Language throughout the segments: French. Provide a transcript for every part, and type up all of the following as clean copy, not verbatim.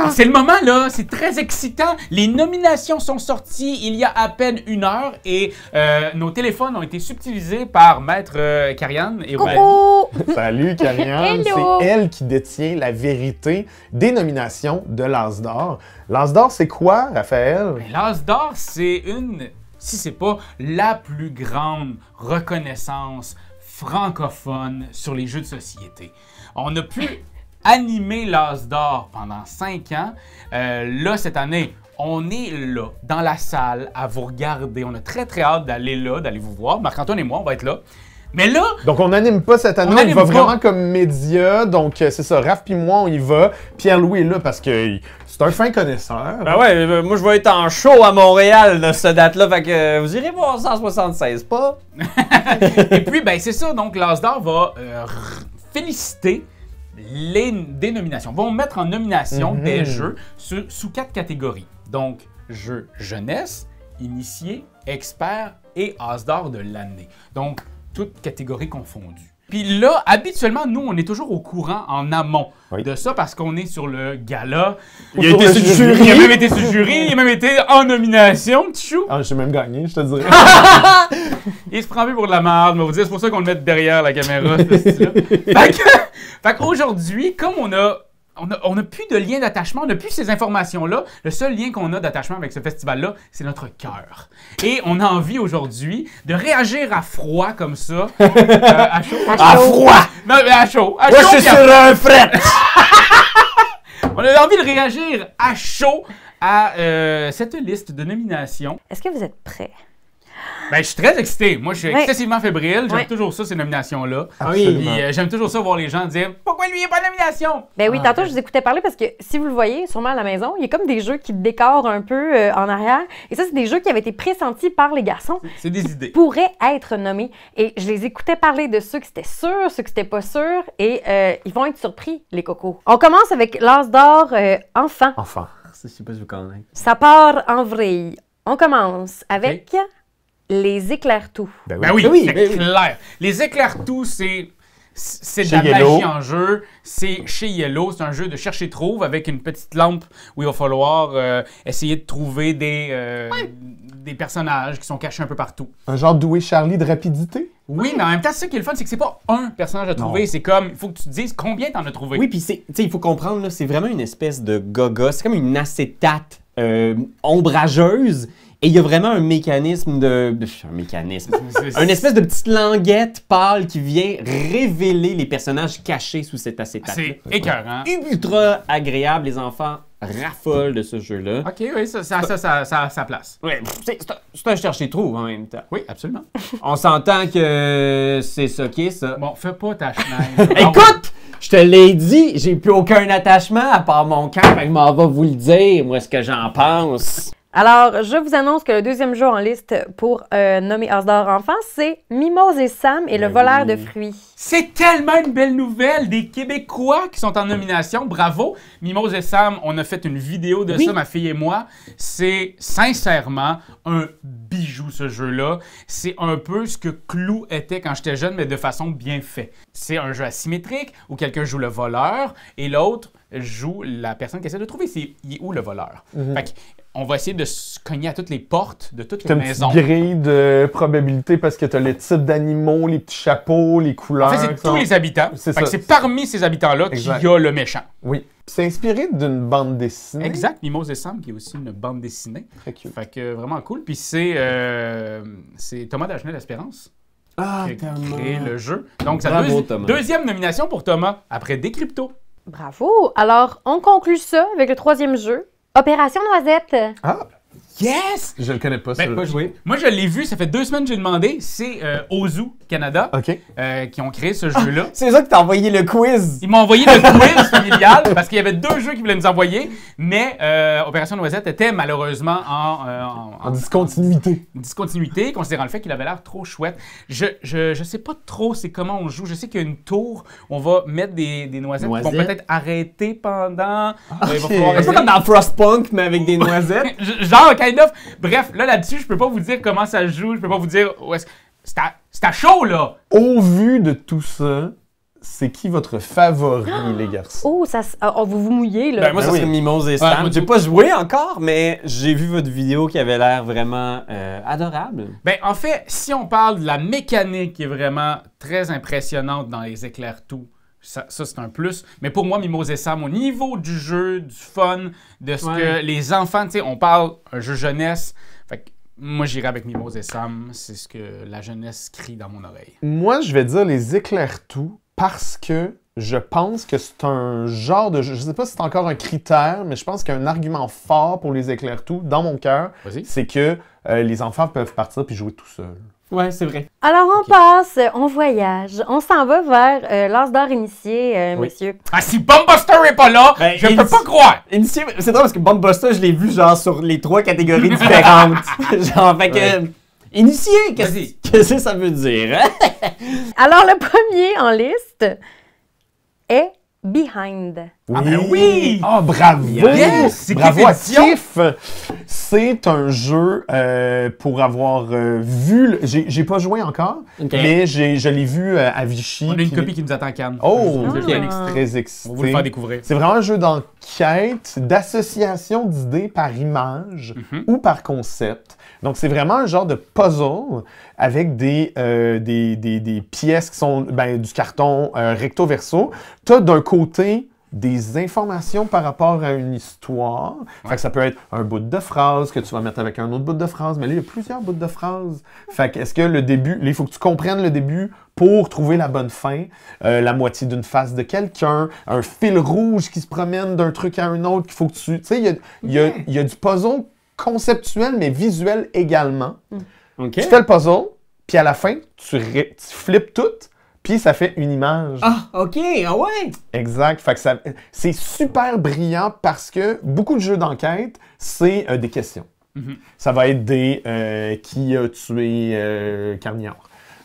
C'est le moment, là. C'est très excitant. Les nominations sont sorties il y a à peine 1 heure et nos téléphones ont été subtilisés par Maître Karianne et Coucou! Salut, Karianne. Hello! C'est elle qui détient la vérité des nominations de l'As d'or. L'As d'or, c'est quoi, Raphaël? L'As d'or, c'est une, si c'est pas la plus grande reconnaissance francophone sur les jeux de société. On a pu animer l'As d'or pendant 5 ans. Là, cette année, on est là, dans la salle, à vous regarder. On a très, très hâte d'aller là, d'aller vous voir. Marc-Antoine et moi, on va être là. Mais là... Donc, on n'anime pas cette année, on y va vraiment comme média. Donc, c'est ça, Raph puis moi, on y va. Pierre-Louis est là parce que c'est un fin connaisseur. Ben ouais, moi je vais être en show à Montréal de cette date-là, fait que vous irez voir 176, pas? Et puis, ben c'est ça, donc l'As d'or va féliciter des nominations. Vont mettre en nomination des jeux sous 4 catégories. Donc, jeux jeunesse, initié, expert et As d'or de l'année. Donc, toutes catégories confondues. Puis là, habituellement, nous, on est toujours au courant en amont de ça parce qu'on est sur le gala. Il a été sur le jury. Il a même été sur le jury, il a même été en nomination, petit chou. Ah, j'ai même gagné, je te dirais. Il se prend plus pour de la merde, mais vous dire, c'est pour ça qu'on le met derrière la caméra, ce style-là. Fait qu'aujourd'hui, comme on a plus de lien d'attachement, on n'a plus ces informations-là. Le seul lien qu'on a d'attachement avec ce festival-là, c'est notre cœur. Et on a envie aujourd'hui de réagir à froid comme ça. À chaud. À froid! Non, mais à chaud. Moi, je suis sur un fret! On a envie de réagir à chaud à cette liste de nominations. Est-ce que vous êtes prêts? Ben, je suis très excité. Moi, je suis excessivement fébrile. J'aime toujours ça, ces nominations-là. Absolument. Puis, j'aime toujours ça voir les gens dire « Pourquoi lui, il n'y a pas de nomination? » Ben oui, tantôt, je vous écoutais parler parce que si vous le voyez, sûrement à la maison, il y a comme des jeux qui décorent un peu en arrière. Et ça, c'est des jeux qui avaient été pressentis par les garçons. C'est des idées. Pourraient être nommés. Et je les écoutais parler de ceux qui étaient sûrs, ceux qui n'étaient pas sûrs. Et ils vont être surpris, les cocos. On commence avec l'As d'or enfant. Enfant. Je sais pas si vous connaissez. Ça part en vrille. On commence avec les éclair-tout. Ben oui, c'est clair. Les éclair-tout, c'est de la magie en jeu. C'est chez Yellow. C'est un jeu de chercher-trouve avec une petite lampe où il va falloir essayer de trouver des personnages qui sont cachés un peu partout. Un genre Doué Charlie de rapidité? Oui, mais en même temps, ça qui est le fun, c'est que c'est pas un personnage à trouver. C'est comme, il faut que tu te dises combien t'en as trouvé. Oui, puis il faut comprendre, là, c'est vraiment une espèce de gaga. C'est comme une acétate ombrageuse. Et il y a vraiment un mécanisme une espèce de petite languette pâle qui vient révéler les personnages cachés sous cette acétate. C'est écœurant. Ultra agréable, les enfants raffolent de ce jeu-là. OK, oui, ça a sa place. Ouais, c'est un chercher-trouve en même temps. Oui, absolument. On s'entend que c'est ça qui est ça. Bon, fais pas ta chenille. Écoute! Je te l'ai dit, j'ai plus aucun attachement à part mon cœur, mais je m'en vais vous le dire, moi, ce que j'en pense. Alors, je vous annonce que le deuxième jeu en liste pour nommer As d'or enfant, c'est Mimose et Sam et le voleur de fruits. C'est tellement une belle nouvelle! Des Québécois qui sont en nomination. Bravo! Mimose et Sam, on a fait une vidéo de ça, ma fille et moi. C'est sincèrement un bijou, ce jeu-là. C'est un peu ce que Clou était quand j'étais jeune, mais de façon bien faite. C'est un jeu asymétrique où quelqu'un joue le voleur et l'autre joue la personne qui essaie de trouver il est où le voleur. Fait on va essayer de se cogner à toutes les portes de toutes les maisons. T'as une petite grille de probabilité parce que t'as les types d'animaux, les petits chapeaux, les couleurs. En fait, c'est tous les habitants. C'est parmi ces habitants-là qu'il y a le méchant. Oui. C'est inspiré d'une bande dessinée. Exact. Mimose et Sam, qui est aussi une bande dessinée. Très cute. Fait que vraiment cool. Puis c'est Thomas Dagenais-L'Espérance qui a créé le jeu. Donc, deuxième nomination pour Thomas, après Décrypto. Bravo! Alors, on conclut ça avec le troisième jeu. Opération Noisette. Ah! Yes! Je le connais pas, Ben, ça. Pas joué. Moi, je l'ai vu, ça fait 2 semaines que j'ai demandé. C'est Ozu Canada qui ont créé ce jeu-là. C'est ça que t'as envoyé le quiz. Ils m'ont envoyé le quiz familial parce qu'il y avait 2 jeux qu'ils voulaient nous envoyer, mais Opération Noisette était malheureusement en discontinuité. considérant le fait qu'il avait l'air trop chouette. Je sais pas trop c'est comment on joue. Je sais qu'il y a une tour où on va mettre des noisettes qui vont peut-être arrêter pendant... il va falloir C'est pas comme dans Frostpunk, mais avec des noisettes. Genre, kind of. Bref, là-dessus, je peux pas vous dire comment ça se joue. Je peux pas vous dire où est-ce... C'est à chaud, là! Au vu de tout ça, c'est qui votre favori, les garçons? Oh, vous vous mouillez, là. Ben, moi, ça oui. serait Mimose et Ouais, Sam. moi, J'ai pas joué encore, mais j'ai vu votre vidéo qui avait l'air vraiment adorable. Ben, en fait, si on parle de la mécanique qui est vraiment très impressionnante dans les éclairs tout, ça c'est un plus. Mais pour moi, Mimose et Sam, au niveau du jeu, du fun, de ce que les enfants, tu sais, on parle un jeu jeunesse. Fait que moi, j'irais avec Mimose et Sam. C'est ce que la jeunesse crie dans mon oreille. Moi, je vais dire les éclairs tout parce que je pense que c'est un genre de jeu. Je sais pas si c'est encore un critère, mais je pense qu'un argument fort pour les éclairs tout, dans mon cœur, Vas-y. c'est que les enfants peuvent partir puis jouer tout seuls. Ouais, c'est vrai. Alors, on passe, on voyage, on s'en va vers l'As d'or initié, Oui. messieurs. Ah, si Buster est pas là, Ben, je peux pas croire! Initié, c'est drôle parce que Buster, je l'ai vu genre sur les 3 catégories différentes. Genre, fait que. Ouais. Initié, Vas-y. qu'est-ce que ça veut dire? Hein? Alors, le premier en liste est Behind. Ah ben oui! Ah, bravo! Yes! C'est Bravo quelle à édition? Tiff! C'est un jeu pour avoir vu... J'ai pas joué encore, Ok. mais je l'ai vu à Vichy. On a une puis- copie qui nous attend à Cannes. Oh! Je vais le faire. Très excité. On va vous le faire découvrir. C'est vraiment un jeu d'enquête, d'association d'idées par image ou par concept. Donc, c'est vraiment un genre de puzzle avec des pièces qui sont du carton recto-verso. Tu as d'un côté des informations par rapport à une histoire. Fait que ça peut être un bout de phrase que tu vas mettre avec un autre bout de phrase. Mais là, il y a plusieurs bouts de phrases. Fait que est-ce que le début... Là, il faut que tu comprennes le début pour trouver la bonne fin. La moitié d'une face de quelqu'un. Un fil rouge qui se promène d'un truc à un autre qu'il faut que tu... Tu sais, il y a du puzzle conceptuel, mais visuel également. Ok. Tu fais le puzzle, puis à la fin, tu flippes tout, puis ça fait une image. Ah, ok, ah ouais! Exact. Fait que c'est super brillant parce que beaucoup de jeux d'enquête, c'est des questions. Ça va être des qui a tué Carniard.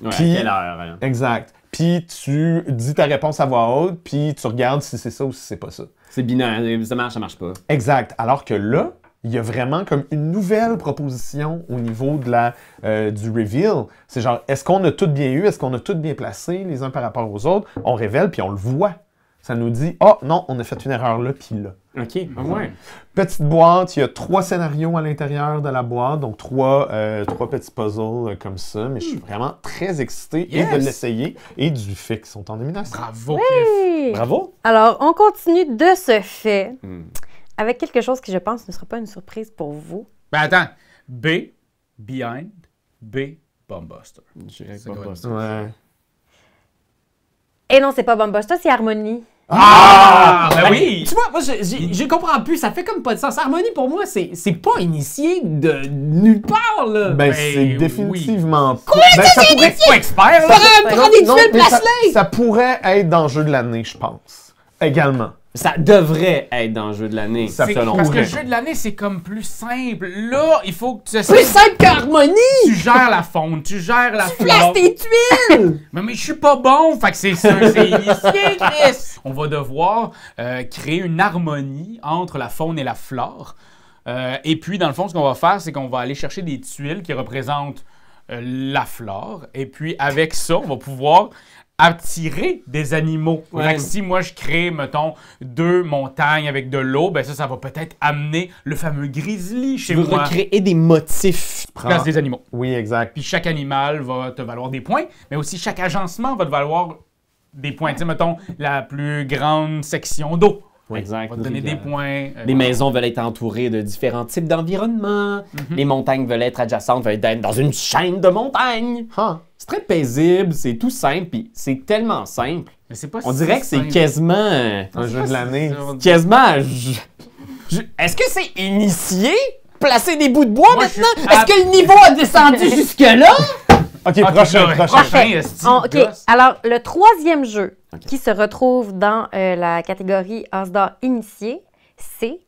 Ouais, Puis- à quelle heure? Hein? Exact. Puis tu dis ta réponse à voix haute, puis tu regardes si c'est ça ou si c'est pas ça. C'est binaire, ça marche pas. Exact. Alors que là, il y a vraiment comme une nouvelle proposition au niveau de du reveal. C'est genre, est-ce qu'on a tout bien eu? Est-ce qu'on a tout bien placé les uns par rapport aux autres? On révèle, puis on le voit. Ça nous dit, « Ah, non, on a fait une erreur là, puis là. » Ok, ah ouais. Petite boîte, il y a 3 scénarios à l'intérieur de la boîte, donc 3 petits puzzles comme ça. Mais je suis vraiment très excité et de Yes! l'essayer et du fait qu'ils sont en nomination. Bravo, Cliff. Oui. Bravo! Alors, on continue de ce fait Hmm. avec quelque chose qui, je pense, ne sera pas une surprise pour vous. Ben attends. B, Behind, B, Buster. J'irais avec C'est Bob quoi? Buster. Ouais. Et non, c'est pas Buster, c'est Harmony. Ah! Ben oui! Tu vois, moi, je comprends plus. Ça fait comme pas de sens. Harmonie, pour moi, c'est pas initié de nulle part, là. Ben, Ben, c'est oui. définitivement... Quoi? Ben, ça pourrait... Pas expert, là! Prends des Non, duels mais ça, place-les! ça pourrait être dans le jeu de l'année, je pense. Également. Ça devrait être dans le jeu de l'année, Ça C'est- selon parce que moi. le jeu de l'année, c'est comme plus simple. Là, il faut que tu Plus simple qu'Harmonie! Tu gères la fonte, tu gères la Place flore. tes tuiles! Mais je suis pas bon, fait que c'est initié, Chris. On va devoir créer une harmonie entre la faune et la flore. Et puis, dans le fond, ce qu'on va faire, c'est qu'on va aller chercher des tuiles qui représentent la flore. Et puis, avec ça, on va pouvoir attirer des animaux. Ouais. Fait que si moi, je crée, mettons, 2 montagnes avec de l'eau, ben ça va peut-être amener le fameux grizzly chez Tu veux moi. recréer des motifs. Place des animaux. Oui, exact. Puis chaque animal va te valoir des points, mais aussi chaque agencement va te valoir des points. Tu sais, mettons, la plus grande section d'eau. Exact. On va te donner des points. Les maisons veulent être entourées de différents types d'environnements. Les montagnes veulent être adjacentes, veulent être dans une chaîne de montagnes. Huh. C'est très paisible, c'est tout simple, puis c'est tellement simple. Mais c'est pas On si dirait que c'est simple. quasiment... Un jeu de l'année. Quasiment... Est-ce que c'est initié? Placer des bouts de bois Moi, maintenant? je suis Est-ce que le niveau a descendu jusque-là? OK, prochain. Prochain, esti, OK. gosse. Alors, le troisième jeu qui se retrouve dans la catégorie As d'or initié, c'est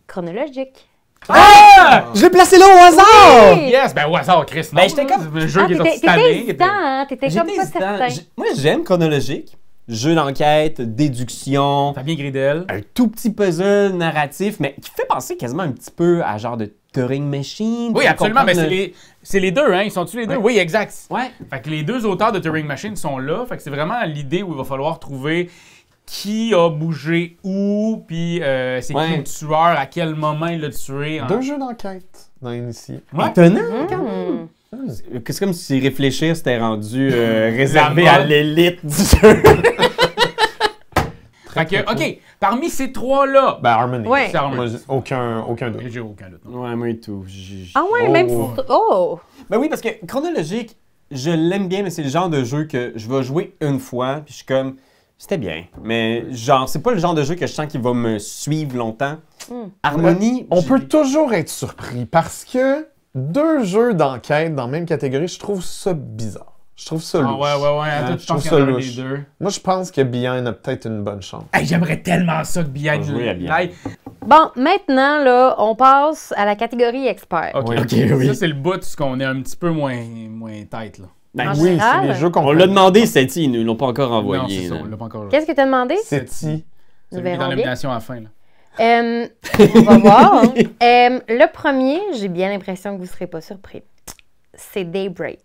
chronologique. Ah! Je l'ai placé là au hasard! Oui! Yes, ben au hasard, Chris. Ben, non, j'étais là, comme- c'est un jeu qui est sorti cette T'étais année. hésitant, hein? T'étais comme J'étais pas hésitant. certain. Moi, j'aime chronologique. Jeu d'enquête, déduction, Fabien Gridel. un tout petit puzzle narratif, mais qui fait penser quasiment un petit peu à genre de Turing Machine. Oui, pour absolument, mais comprendre c'est les deux, hein? Ils sont-tu les deux? Oui, exact. Ouais. Fait que les deux auteurs de Turing Machine sont là. Fait que c'est vraiment l'idée où il va falloir trouver qui a bougé où, puis c'est qui le tueur, à quel moment il l'a tué. 2 jeux d'enquête dans Initié. Ouais. Étonnant, quand même. C'est comme si réfléchir c'était rendu réservé à l'élite du jeu. Fait que, OK, parmi ces trois-là... Ben, Harmony. Ouais. C'est Harmony. Moi, aucun doute. J'ai aucun doute. non. Ouais, moi et tout. Ah ouais, même si... Oh! Ben oui, parce que chronologique, je l'aime bien, mais c'est le genre de jeu que je vais jouer une fois, puis je suis comme, c'était bien. Mais genre, c'est pas le genre de jeu que je sens qu'il va me suivre longtemps. Harmony, On peut toujours être surpris parce que 2 jeux d'enquête dans la même catégorie, je trouve ça bizarre. Je trouve ça louche. Ouais. Toi, tu je penses trouve qu'il y ça en a un louche. des deux. Moi, je pense que Behind a peut-être une bonne chance. Hey, j'aimerais tellement ça que Behind jouer à Behind. l'aille. Bon, maintenant, là, on passe à la catégorie expert. OK, Oui. Ok, oui. Ça, c'est le bout ce qu'on est un petit peu moins tête, là. Ben, En Oui, général, c'est les jeux qu'on on l'a demandé, Seti, ils nous l'ont pas encore Non, envoyé. c'est ça, là. on l'a pas encore. Qu'est-ce que tu as demandé? C'est C'est lui qui est verrons en bien. nomination à la fin, là. On va voir. Le premier, j'ai bien l'impression que vous ne serez pas surpris. C'est Daybreak.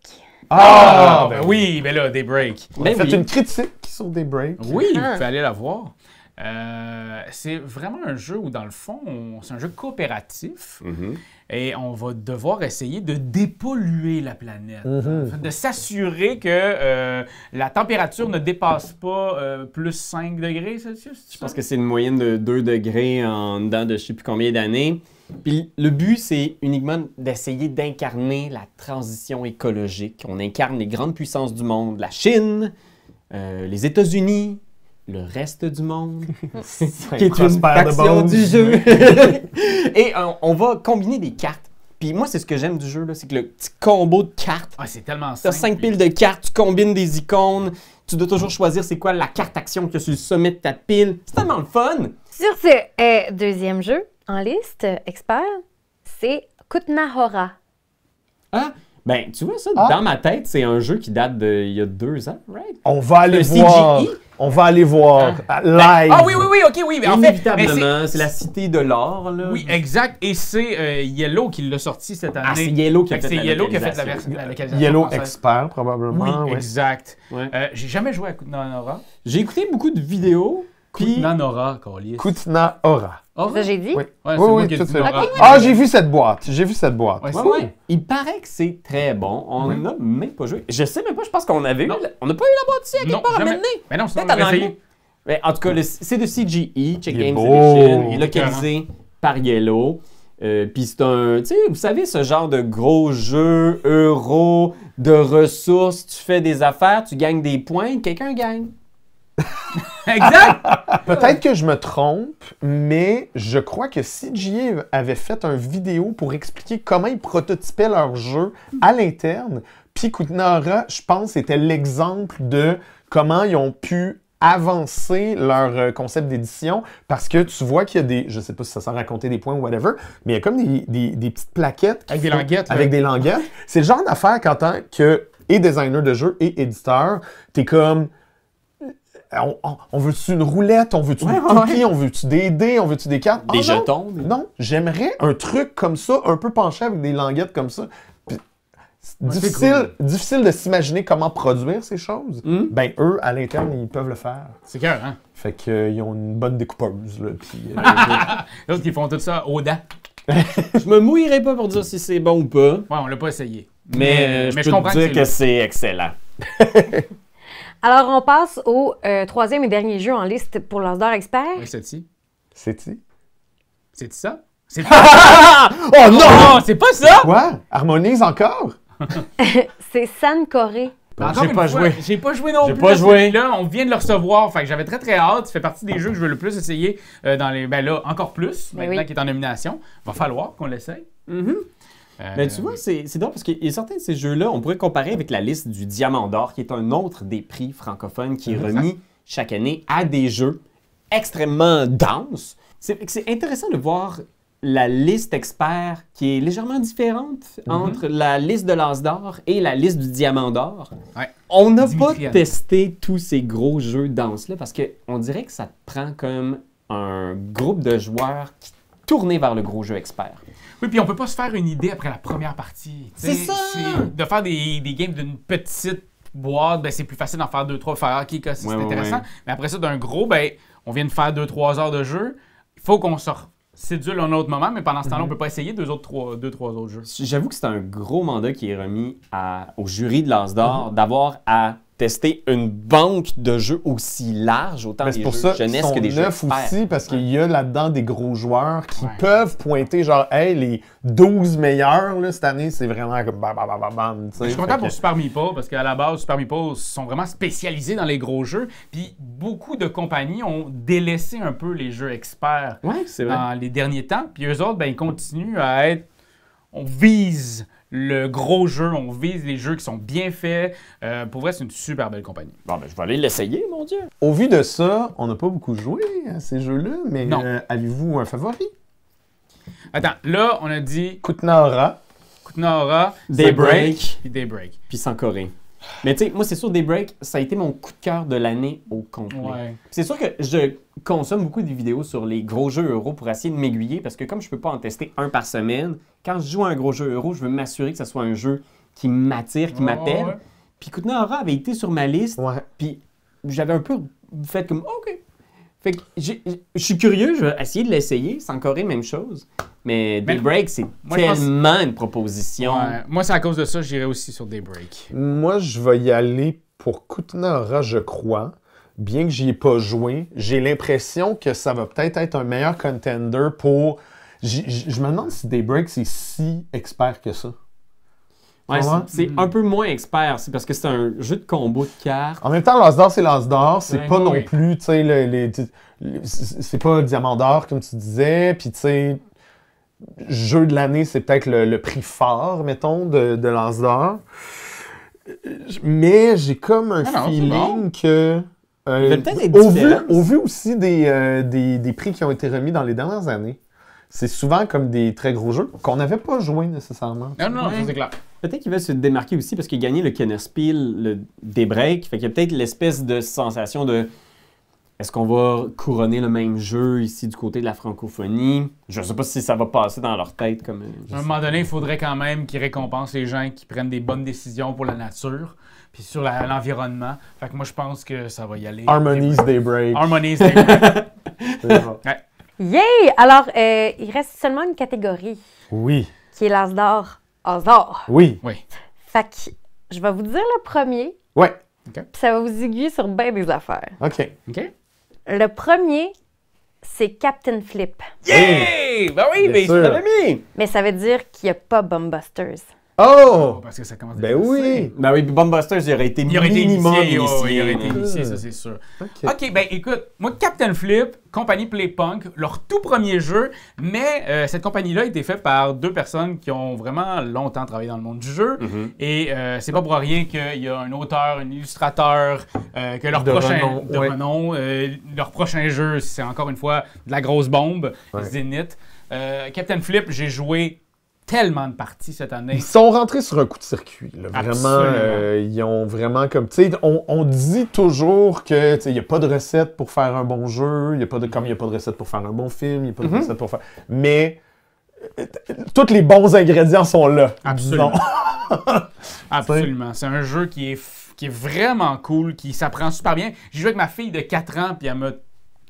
Ah! Oui, ben là, Daybreak. On a Ben fait oui. une critique sur Daybreak. Oui, Ah. vous fallait la voir. C'est vraiment un jeu où, dans le fond, c'est un jeu coopératif Mhm. et on va devoir essayer de dépolluer la planète. En fait, de s'assurer que la température ne dépasse pas plus 5 degrés Celsius. Je pense que c'est une moyenne de 2 degrés en dedans de je sais plus combien d'années. Puis le but, c'est uniquement d'essayer d'incarner la transition écologique. On incarne les grandes puissances du monde, la Chine, les États-Unis, le reste du monde, qui est une faction du jeu. Et on va combiner des cartes. Puis moi, c'est ce que j'aime du jeu, là, c'est que le petit combo de cartes. Ah, c'est tellement Tu as simple. 5 piles de cartes, tu combines des icônes, tu dois toujours choisir c'est quoi la carte action qu'il y a sur le sommet de ta pile. C'est tellement le fun! Sur ce deuxième jeu en liste, expert, c'est Kutna Ah, ben, tu vois ça, Ah. dans ma tête, c'est un jeu qui date d'il y a 2 ans, right? On va aller Le voir. CGI? On va aller voir. Live. Ah oui, OK, oui. Mais en fait, Inévitablement, c'est la cité de l'or, là. oui, exact. Et c'est Yellow qui l'a sorti cette année. Ah, c'est Yellow qui a Fait que fait c'est la Yellow qui a fait la localisation. localisation. Yellow française. Expert, probablement. Oui, ouais. exact. Ouais. J'ai jamais joué à Kutna Nora. J'ai écouté beaucoup de vidéos, puis... Kutna Nora, Calice. Kutna Aura. Ça, j'ai dit. Oui. Ouais, c'est Oui, moi oui, qui ai tout dit fait. Nora. Ah, j'ai vu cette boîte. J'ai vu cette boîte. Ouais, Ouais, c'est ouais. Il paraît que c'est très bon. On n'a même pas joué. Je sais même pas, je pense qu'on avait eu... Non. On n'a pas eu la boîte ici à quelque Non, part à jamais. m'amener. Mais non, sinon on Peut-être en l'aurait anglais. essayé. Mais en tout cas, c'est de CGE, Check Il est Games beau. Edition. Il est localisé par Yellow. Puis c'est un... Tu sais, vous savez, ce genre de gros jeu, euro, de ressources. Tu fais des affaires, tu gagnes des points, quelqu'un gagne. Exact! Peut-être que je me trompe, mais je crois que CGA avait fait une vidéo pour expliquer comment ils prototypaient leur jeu à l'interne. Puis Kutna Aura, je pense, était l'exemple de comment ils ont pu avancer leur concept d'édition parce que tu vois qu'il y a des, je sais pas si ça sert à raconter des points ou whatever, mais il y a comme des petites plaquettes. Avec des languettes, là. Avec des languettes. C'est le genre d'affaire qu'en tant que et designer de jeu et éditeur, t'es comme... On veut-tu une roulette? On veut-tu des cookies? On veut-tu des dés? On veut-tu des cartes? Des Ah, non. jetons. Non, j'aimerais un truc comme ça, un peu penché avec des languettes comme ça. Puis, c'est Ouais, c'est difficile de s'imaginer comment produire ces choses. Mm. Ben, eux, à l'interne, ils peuvent le faire. C'est cœur, hein? Fait qu'ils ont une bonne découpeuse, là. Puis, Les autres qui font tout ça aux dents. Je me mouillerai pas pour dire si c'est bon ou pas. Ouais, on l'a pas essayé. Mais je peux comprends te dire c'est que là. c'est excellent. Alors, on passe au troisième et dernier jeu en liste pour l'Asdor Expert. Oui, c'est-tu? c'est-tu? C'est ça? C'est Oh non! non, c'est pas ça! Quoi? Harmonise encore? C'est San Corée. Encore J'ai une pas fois, joué. J'ai pas joué non J'ai plus. pas à joué. celui-là. On vient de le recevoir. Fait que j'avais très très hâte. Ça fait partie des jeux que je veux le plus essayer dans les. Ben là, encore plus, Mais maintenant oui. qu'il est en nomination. Va falloir qu'on l'essaye. Mais tu vois, c'est drôle parce qu'il y a certains de ces jeux-là, on pourrait comparer avec la liste du Diamant d'Or, qui est un autre des prix francophones qui est remis chaque année à des jeux extrêmement denses. C'est intéressant de voir la liste expert qui est légèrement différente entre la liste de l'As d'Or et la liste du Diamant d'Or. Ouais. On n'a pas Dimitrian. testé tous ces gros jeux denses-là parce qu'on dirait que ça te prend comme un groupe de joueurs qui tourné vers le gros jeu expert. Oui, puis on peut pas se faire une idée après la première partie. C'est ça! De faire des games d'une petite boîte, ben, c'est plus facile d'en faire 2-3, faire OK, c'est intéressant. Mais après ça, d'un gros, ben, on vient de faire 2-3 heures de jeu. Il faut qu'on se sédule un autre moment, mais pendant ce temps-là, on peut pas essayer 2-3 autres jeux. J'avoue que c'est un gros mandat qui est remis au jury de l'As d'or d'avoir à tester une banque de jeux aussi large, autant des jeux jeunesse que des jeux experts. Aussi, parce qu'il y a là-dedans des gros joueurs qui peuvent pointer genre, hey, les 12 meilleurs là, cette année, c'est vraiment comme bam, bam, bam, bam. Je suis content pour Super Meeple, parce qu'à la base, Super Meeple sont vraiment spécialisés dans les gros jeux, puis beaucoup de compagnies ont délaissé un peu les jeux experts dans les derniers temps, puis eux autres, ben, ils continuent à être... On vise le gros jeu, on vise les jeux qui sont bien faits. Pour vrai, c'est une super belle compagnie. Bon, ben, je vais aller l'essayer, mon Dieu. Au vu de ça, on n'a pas beaucoup joué à ces jeux-là, mais avez-vous un favori? Attends, là, on a dit... Kutna Hora, Daybreak, puis Sankoré. Mais tu sais, moi, c'est sûr, Daybreak, ça a été mon coup de cœur de l'année au complet. Ouais. C'est sûr que je consomme beaucoup de vidéos sur les gros jeux euro pour essayer de m'aiguiller, parce que comme je peux pas en tester un par semaine, quand je joue à un gros jeu euro, je veux m'assurer que ce soit un jeu qui m'attire, qui m'appelle. Ouais. Puis Kutna Hora avait été sur ma liste, puis j'avais un peu fait comme « OK ». Fait que je suis curieux, je vais essayer de l'essayer. Sankoré, même chose. Mais Daybreak, c'est tellement une proposition. Ouais. Moi, c'est à cause de ça, j'irai aussi sur Daybreak. Moi, je vais y aller pour Kutna Hora, je crois. Bien que j'y ai pas joué, j'ai l'impression que ça va peut-être être un meilleur contender pour... Je me demande si Daybreak, c'est si expert que ça. Ouais, c'est un peu moins expert. C'est parce que c'est un jeu de combo de cartes. En même temps, l'As d'or, c'est l'As d'or. C'est pas non plus, tu sais, c'est pas Diamant d'or, comme tu disais. Puis, tu sais, jeu de l'année, c'est peut-être le prix fort, mettons, de l'As d'or. Mais j'ai comme un feeling que... au vu aussi des prix qui ont été remis dans les dernières années, c'est souvent comme des très gros jeux qu'on n'avait pas joué nécessairement. Non, c'est clair. Peut-être qu'il va se démarquer aussi parce qu'il a gagné le Kennerspiel, le Daybreak. Fait qu'il y a peut-être l'espèce de sensation de est-ce qu'on va couronner le même jeu ici du côté de la francophonie? Je ne sais pas si ça va passer dans leur tête. Comme, à un moment donné, il faudrait quand même qu'ils récompensent les gens qui prennent des bonnes décisions pour la nature puis sur l'environnement. Fait que moi, je pense que ça va y aller. Harmony's Daybreak. Harmony's Daybreak. Yay! Alors, il reste seulement une catégorie. Oui. Qui est l'As d'or. As d'or. Oui. Fait que je vais vous dire le premier. Ouais. Puis ça va vous aiguiller sur bien des affaires. OK. Le premier, c'est Captain Flip. Yeah! Ben oui, mais je l'avais mis! Mais ça veut dire qu'il n'y a pas Bumbusters. Oh! Parce que ça commence Ben oui! Ben oui, Bumbusters, il aurait été minimum initié. Il aurait été initié, ça c'est sûr. OK, ben écoute, moi Captain Flip, compagnie Playpunk, leur tout premier jeu, mais cette compagnie-là a été faite par deux personnes qui ont vraiment longtemps travaillé dans le monde du jeu. Et c'est pas pour rien qu'il y a un auteur, un illustrateur, que leur renom, leur prochain jeu, c'est encore une fois de la grosse bombe, Zenith. Captain Flip, j'ai joué tellement de parties cette année. Ils sont rentrés sur un coup de circuit. Là. Vraiment, ils ont vraiment comme... Tu sais, on dit toujours que il n'y a pas de recette pour faire un bon jeu, comme il n'y a pas de recette pour faire un bon film, il n'y a pas de recette pour faire... Mais tous les bons ingrédients sont là. Absolument. Absolument. C'est un jeu qui est vraiment cool, qui s'apprend super bien. J'ai joué avec ma fille de 4 ans, puis elle m'a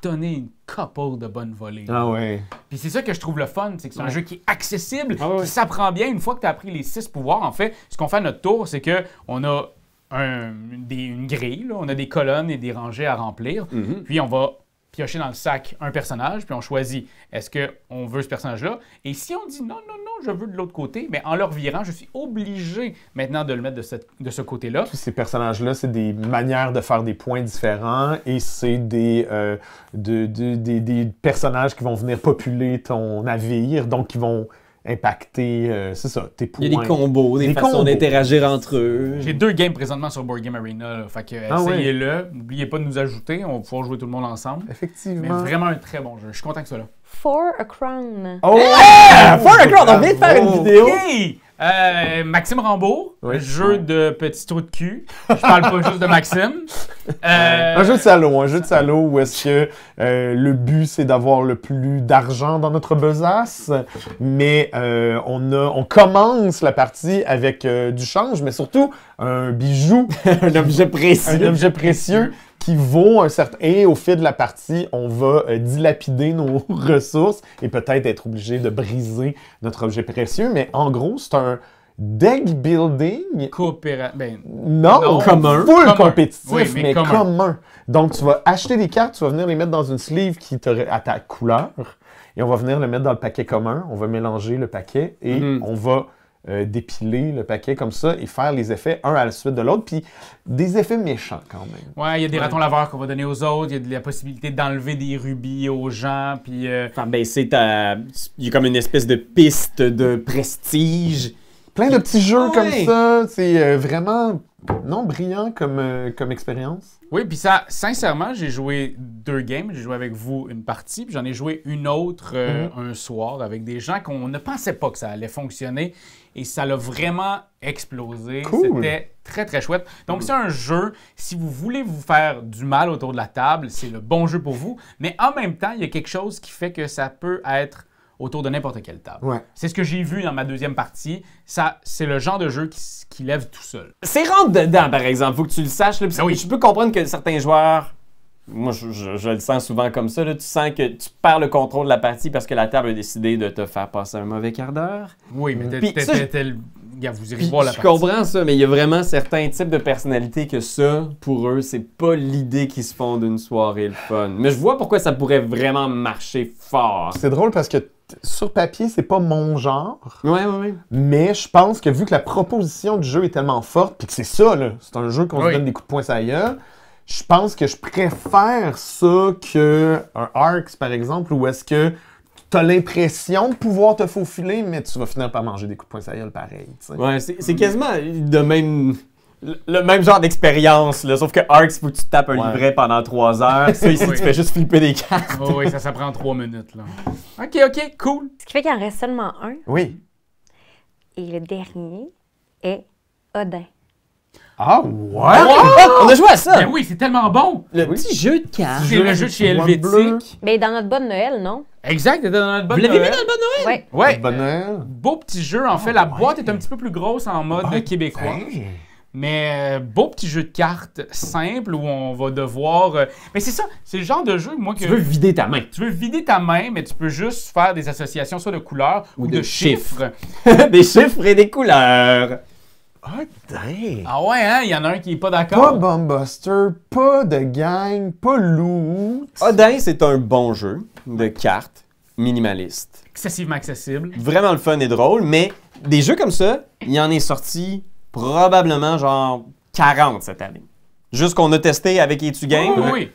donné une couple de bonnes volées. Ah ouais. Puis c'est ça que je trouve le fun, c'est que c'est un jeu qui est accessible, qui s'apprend bien. Une fois que tu as appris les 6 pouvoirs, en fait, ce qu'on fait à notre tour, c'est qu'on a une grille, là, on a des colonnes et des rangées à remplir, puis on va piocher dans le sac un personnage, puis on choisit est-ce qu'on veut ce personnage-là. Et si on dit non, je veux de l'autre côté, mais en le revirant, je suis obligé maintenant de le mettre de ce côté-là. Tous ces personnages-là, c'est des manières de faire des points différents et c'est des personnages qui vont venir populer ton navire, donc qui vont impacter, c'est ça, tes points. Il y a des combos, des façons d'interagir entre eux. J'ai 2 games présentement sur Board Game Arena, là, fait que essayez-le. N'oubliez pas de nous ajouter, on va pouvoir jouer tout le monde ensemble. Effectivement. Mais vraiment un très bon jeu, je suis content que ça là. For a Crown. Oh! For a Crown, on vient de faire une vidéo. Hey! Maxime Rambaud, Oui. jeu de petits trous de cul. Je parle pas juste de Maxime. Un jeu de salaud où est-ce que le but c'est d'avoir le plus d'argent dans notre besace, mais on commence la partie avec du change, mais surtout un bijou, Un objet précieux. un objet précieux qui vaut un certain... Et au fil de la partie, on va dilapider nos ressources et peut-être être obligé de briser notre objet précieux, mais en gros, c'est un deck building. Ben, Non, Non. Commun. full Commun. compétitif, Oui, mais mais commun. commun. Donc, tu vas acheter des cartes, tu vas venir les mettre dans une sleeve à ta couleur, et on va venir le mettre dans le paquet commun, on va mélanger le paquet, et on va dépiler le paquet comme ça, et faire les effets un à la suite de l'autre, puis des effets méchants quand même. ouais, il y a des ratons laveurs qu'on va donner aux autres. Il y a de la possibilité d'enlever des rubis aux gens. Puis, Faire baisser ta... Il y a comme une espèce de piste de prestige. Plein de petits jeux comme Ouais. ça, c'est vraiment, non, brillant comme expérience. oui, puis ça, sincèrement, j'ai joué 2 games. J'ai joué avec vous une partie, puis j'en ai joué une autre un soir avec des gens qu'on ne pensait pas que ça allait fonctionner. Et ça l'a vraiment explosé. Cool. C'était très, très chouette. Donc, c'est un jeu, si vous voulez vous faire du mal autour de la table, c'est le bon jeu pour vous. Mais en même temps, il y a quelque chose qui fait que ça peut être autour de n'importe quelle table. Ouais. C'est ce que j'ai vu dans ma deuxième partie. Ça, c'est le genre de jeu qui lève tout seul. C'est rentre dedans, par exemple. Faut que tu le saches. Là, Ah oui. Je peux comprendre que certains joueurs... Moi, je le sens souvent comme ça. Là. Tu sens que tu perds le contrôle de la partie parce que la table a décidé de te faire passer un mauvais quart d'heure. Oui, mais Puis ça, vous irez Puis, voir la je partie. comprends ça, mais il y a vraiment certains types de personnalités que ça, pour eux, c'est pas l'idée qu'ils se font d'une soirée le fun. Mais je vois pourquoi ça pourrait vraiment marcher fort. C'est drôle parce que sur papier, c'est pas mon genre. Ouais. Mais je pense que vu que la proposition du jeu est tellement forte, puis que c'est ça, là, c'est un jeu qu'on se Oui. donne des coups de poing sur la gueule, je pense que je préfère ça que un Arx, par exemple, où est-ce que tu as l'impression de pouvoir te faufiler, mais tu vas finir par manger des coups de poing sur la gueule pareil. Tu sais. Ouais, c'est quasiment le même genre d'expérience, là, sauf que Arx, faut que tu tapes un Ouais. livret pendant 3 heures. Ça, ici, Oui. tu fais juste flipper des cartes. Oh oui, ça prend 3 minutes. Là. OK, cool. Ce qui fait qu'il en reste seulement un. Oui. Et le dernier est Odin. Ah ouais? On a joué à ça! Ben oui, c'est tellement bon. Le petit jeu de cartes. C'est le jeu de chez Bois bleu. Helvétique. Mais dans notre bonne Noël, non? Exact, c'était dans notre Vous bonne l'avez mis Noël. dans le bon Noël? Oui. Ouais, Bonheur. beau petit jeu. En fait, la boîte est un petit peu plus grosse en mode québécois. Mais beau petit jeu de cartes simple où on va devoir... Mais c'est ça, c'est le genre de jeu, moi, que... Tu veux vider ta main. Tu veux vider ta main, mais tu peux juste faire des associations soit de couleurs ou de chiffres. Des chiffres et des couleurs. Ah, dingue! Ah ouais, hein? Il y en a un qui est pas Pas d'accord. Buster, pas de gang, pas loup. Odin, c'est un bon jeu de cartes minimaliste. Excessivement accessible. Vraiment le fun et drôle, mais des jeux comme ça, il y en est sorti probablement genre 40 cette année. Juste qu'on a testé avec Etu Game. Oui, oui.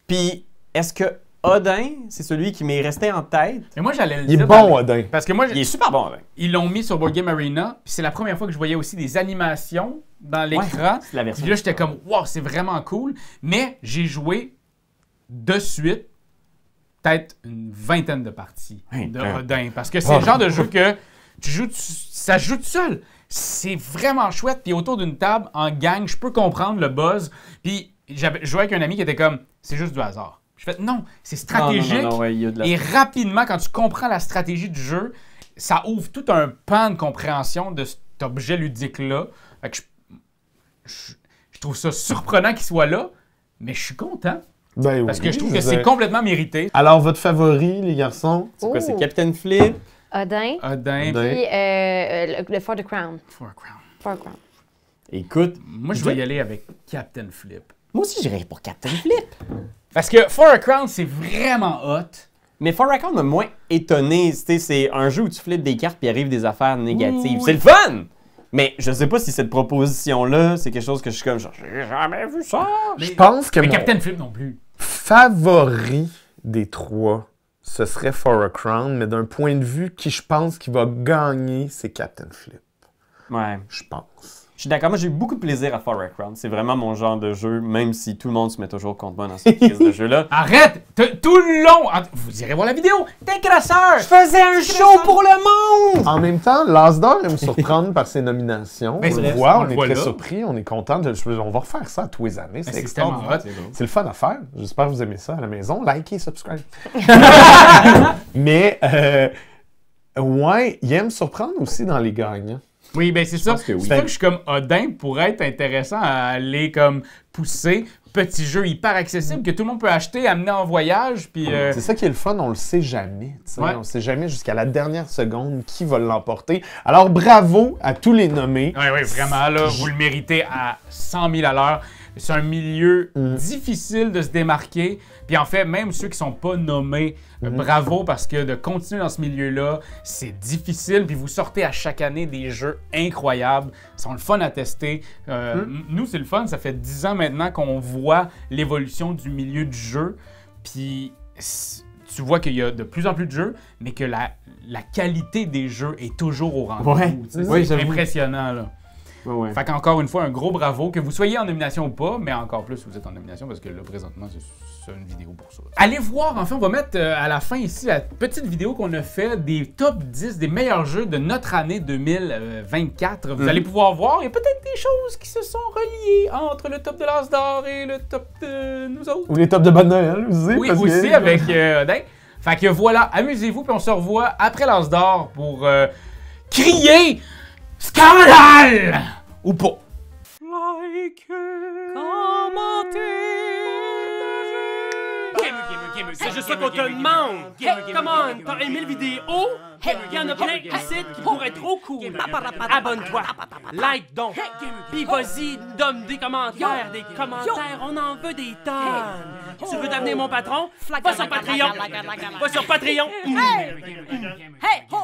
Puis, est-ce que Odin, c'est celui qui m'est resté en tête? Mais moi, j'allais le Il est dire. bon, Odin. Parce que moi, Il est super bon, Odin. ils l'ont mis sur Board Game Arena, puis c'est la première fois que je voyais aussi des animations dans l'écran. C'est la version. Puis là, j'étais comme, wow, c'est vraiment cool. Mais j'ai joué de suite peut-être une vingtaine de parties de Odin. Parce que c'est le genre de jeu que tu joues, ça se joue tout seul. C'est vraiment chouette. Puis autour d'une table, en gang, je peux comprendre le buzz. Puis je jouais avec un ami qui était comme, c'est juste du hasard. Je fais, non, c'est stratégique. Non, ouais, il y a de la... Et rapidement, quand tu comprends la stratégie du jeu, ça ouvre tout un pan de compréhension de cet objet ludique-là. Fait que je trouve ça surprenant qu'il soit là, mais je suis content. Ben Parce oui, que je trouve que vous c'est avez- complètement mérité. Alors, votre favori, les garçons? C'est quoi, c'est Oh. Captain Flip? Odin. Odin, Odin. Puis le For the Crown. For a Crown. For the Crown. Écoute, Moi, je vais y aller avec Captain Flip. moi aussi j'irais pour Captain Flip. Parce que For a Crown, c'est vraiment hot. Mais For Account m'a moins étonné. Tu sais, c'est un jeu où tu flippes des cartes puis arrivent des affaires négatives. Oui. C'est le fun! Mais je sais pas si cette proposition-là, c'est quelque chose que je suis comme genre, j'ai jamais vu ça. Je pense que Mais mon Captain Flip non plus. favori des trois, ce serait For a Crown, mais d'un point de vue qui je pense qui va gagner, c'est Captain Flip. Ouais. Je pense. Je suis d'accord, moi j'ai eu beaucoup de plaisir à Far Cry Crown. C'est vraiment mon genre de jeu, même si tout le monde se met toujours contre moi dans ce crise de jeu-là. Arrête! Tout le long! Vous irez voir la vidéo! T'es crasseur! Je faisais un show pour le monde! En même temps, L'Asdor aime me surprendre par ses nominations. Ben, On c'est le voit, on on le est voit très là. surpris, on est content. On va refaire ça tous les années. C'est C'est tellement extraordinaire. hot. C'est le fun à faire. J'espère que vous aimez ça à la maison. Likez, subscribe. Mais, ouais, il aime me surprendre aussi dans les gagnants. Oui, ben c'est ça. pense que oui. C'est ça que je suis comme Odin pourrait être intéressant à aller comme pousser. Petit jeu hyper accessible que tout le monde peut acheter, amener en voyage. Puis, C'est ça qui est le fun, on le sait jamais. Ouais. On sait jamais jusqu'à la dernière seconde qui va l'emporter. Alors bravo à tous les nommés. oui, vraiment, là, vous le méritez à 100 000 à l'heure. C'est un milieu difficile de se démarquer. Puis en fait, même ceux qui sont pas nommés, bravo, parce que de continuer dans ce milieu-là, c'est difficile. Puis vous sortez à chaque année des jeux incroyables. Ils sont le fun à tester. Nous, c'est le fun. Ça fait 10 ans maintenant qu'on voit l'évolution du milieu du jeu. Puis tu vois qu'il y a de plus en plus de jeux, mais que la qualité des jeux est toujours au rendez-vous. Ouais. Tu sais, Oui, c'est j'avoue. impressionnant, là. Ouais. Fait qu'encore une fois, un gros bravo, que vous soyez en nomination ou pas, mais encore plus si vous êtes en nomination, parce que là, présentement, c'est une vidéo pour ça. Allez voir, enfin, on va mettre à la fin ici la petite vidéo qu'on a fait des top 10 des meilleurs jeux de notre année 2024. Vous allez pouvoir voir, il y a peut-être des choses qui se sont reliées entre le top de l'Asdor et le top de nous autres. Ou les tops de bonne Noël aussi. Oui, parce que- aussi avec Odin. Fait que voilà, amusez-vous, puis on se revoit après l'Asdor pour crier scandale ou pas. C'est juste ça qu'on te demande! Hey, come on! T'as aimé le vidéo? Il y en a plein ici qui pourraient être trop cool! Abonne-toi! Like donc! Puis vas-y, donne des commentaires! Des commentaires, on en veut des tonnes! Tu veux devenir mon patron? Va sur Patreon! Va sur Patreon! Hey, ho!